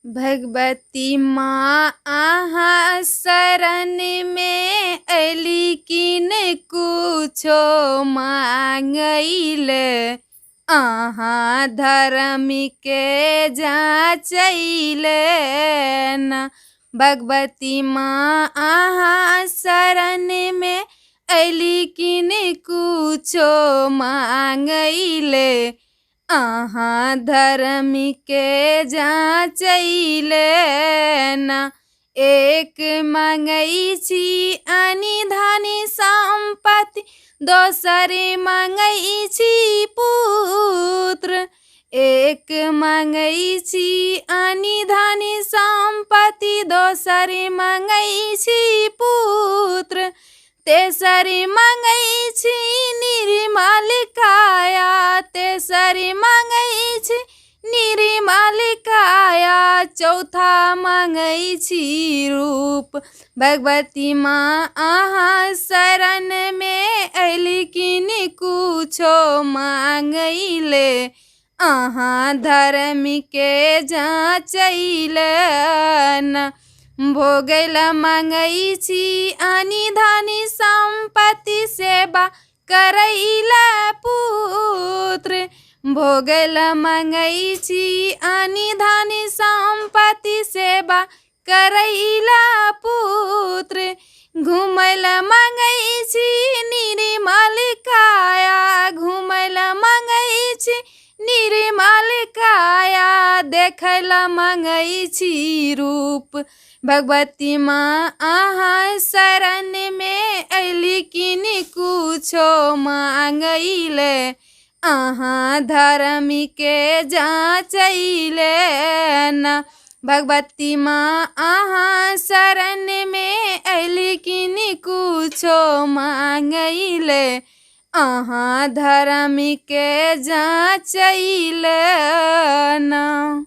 भगवती माँ आहा शरण में अली किन कुछो मांगैल आहा धर्म के जाचैल न। भगवती माँ आहा शरण में अली किन कुछो मांगैल आहा धर्म के जाचैल न। एक मांगै छी आनि धनी संपत्ति दोसरे मांगै छी पुत्र। एक मांगै छी आनि धनी संपत्ति दोसरे मांगै छी पुत्र। तेसरे मांगै छी निर्मल काया तेसरे मांगै छी निर्मल काया चौथा मांगै छी रूप। भगवती माँ आहा शरण में अली किन कुछो मांगैल आहा धर्म के जाचैल न। भोगैल मांगै छी आनि धनी संपत्ति सेवा करैल पुत्र। भोगैल मांगै छी आनि धनी संपत्ति सेवा करैल पुत्र। घुमैल मांगै छी निर्मल काया घुमैल मांगै छी निर्मल काया देखैल मांगै छी रूप। भगवती माँ आहा शरण में अली किन कुछो मांगैल आहा धर्म के जाचैल न। भगवती माँ आहा शरण में अली किन कुछो मांगैल आहा धर्म के जाचैल न।